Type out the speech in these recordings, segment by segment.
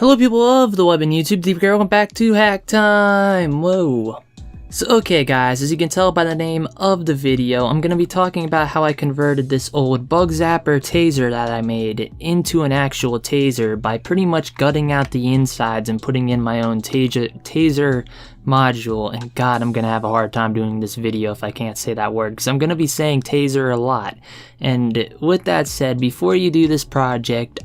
Hello people of the web and YouTube, welcome back to Hack Time! Whoa! So okay guys, as you can tell by the name of the video, I'm going to be talking about how I converted this old bug zapper taser that I made into an actual taser by pretty much gutting out the insides and putting in my own taser module. And god, I'm going to have a hard time doing this video if I can't say that word, because I'm going to be saying taser a lot. And with that said, before you do this project,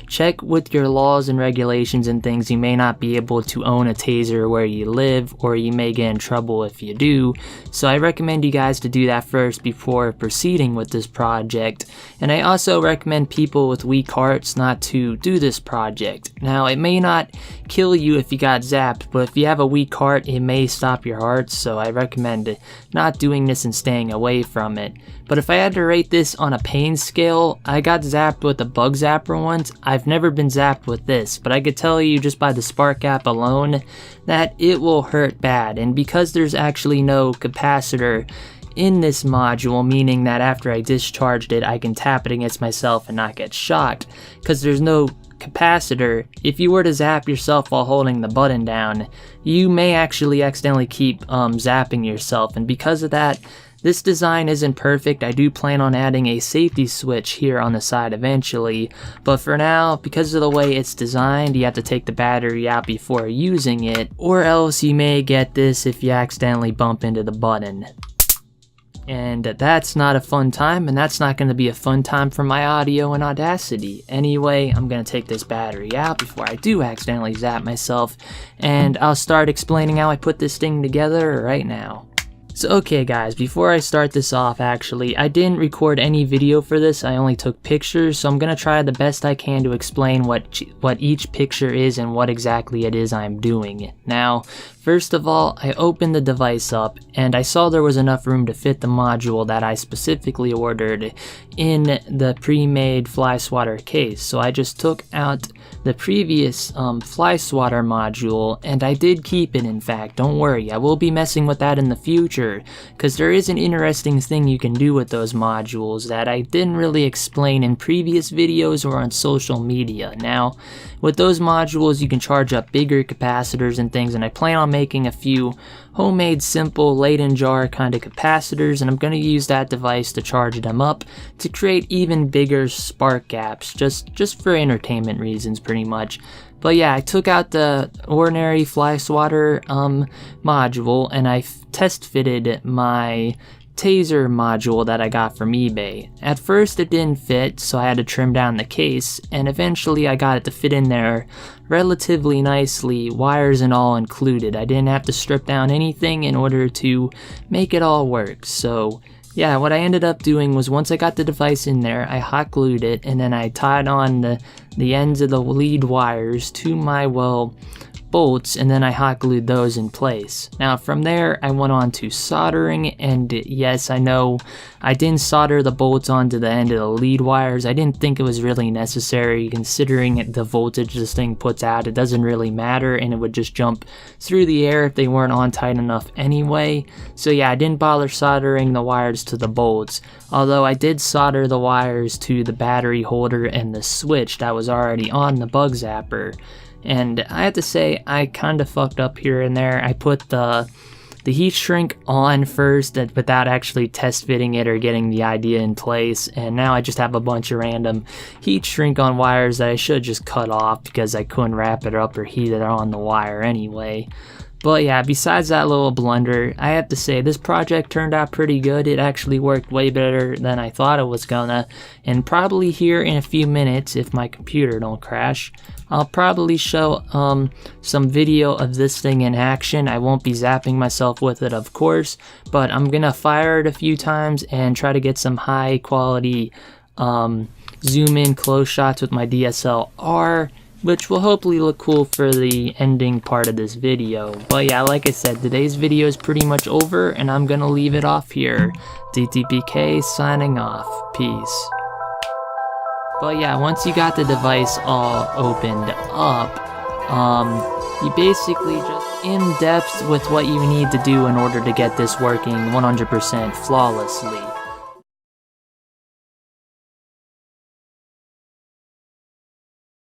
check with your laws and regulations and things. You may not be able to own a taser where you live, or you may get in trouble if you do. So I recommend you guys to do that first before proceeding with this project. And I also recommend people with weak hearts not to do this project. Now, it may not kill you if you got zapped, but if you have a weak heart, it may stop your heart. So I recommend not doing this and staying away from it. But if I had to rate this on a pain scale, I got zapped with the bug zapper once. I've never been zapped with this, but I could tell you just by the spark gap alone that it will hurt bad. And because there's actually no capacitor in this module, meaning that after I discharged it, I can tap it against myself and not get shocked, because there's no capacitor, if you were to zap yourself while holding the button down, you may actually accidentally keep zapping yourself. And because of that, this design isn't perfect. I do plan on adding a safety switch here on the side eventually, but for now, because of the way it's designed, you have to take the battery out before using it, or else you may get this if you accidentally bump into the button. And that's not a fun time, and that's not going to be a fun time for my audio and Audacity. Anyway, I'm going to take this battery out before I do accidentally zap myself, and I'll start explaining how I put this thing together right now. So okay guys, before I start this off, actually, I didn't record any video for this, I only took pictures, so I'm going to try the best I can to explain what each picture is and what exactly it is I'm doing. Now, first of all, I opened the device up, and I saw there was enough room to fit the module that I specifically ordered in the pre-made fly swatter case. So I just took out the previous fly swatter module, and I did keep it, in fact. Don't worry, I will be messing with that in the future, because there is an interesting thing you can do with those modules that I didn't really explain in previous videos or on social media. Now, with those modules, you can charge up bigger capacitors and things, and I plan on making a few homemade, simple, Leyden jar kind of capacitors, and I'm going to use that device to charge them up to create even bigger spark gaps, just for entertainment reasons pretty much. But yeah, I took out the ordinary fly swatter module, and I test fitted my taser module that I got from eBay. At first it didn't fit, so I had to trim down the case, and eventually I got it to fit in there relatively nicely, wires and all included. I didn't have to strip down anything in order to make it all work. So yeah, what I ended up doing was, once I got the device in there, I hot glued it, and then I tied on the ends of the lead wires to my, bolts, and then I hot glued those in place. Now from there I went on to soldering, and yes, I know I didn't solder the bolts onto the end of the lead wires. I didn't think it was really necessary, considering the voltage this thing puts out. It doesn't really matter, and it would just jump through the air if they weren't on tight enough anyway. So yeah, I didn't bother soldering the wires to the bolts, although I did solder the wires to the battery holder and the switch that was already on the bug zapper. And I have to say, I kind of fucked up here and there. I put the heat shrink on first without actually test fitting it or getting the idea in place, and now I just have a bunch of random heat shrink on wires that I should just cut off because I couldn't wrap it up or heat it on the wire anyway. But yeah, besides that little blunder, I have to say this project turned out pretty good. It actually worked way better than I thought it was gonna, and probably here in a few minutes, if my computer don't crash, I'll probably show some video of this thing in action. I won't be zapping myself with it, of course, but I'm gonna fire it a few times and try to get some high quality zoom in close shots with my DSLR, which will hopefully look cool for the ending part of this video. But yeah, like I said, today's video is pretty much over, and I'm gonna leave it off here. DTPK signing off. Peace. But yeah, once you got the device all opened up, you basically just in depth with what you need to do in order to get this working 100% flawlessly.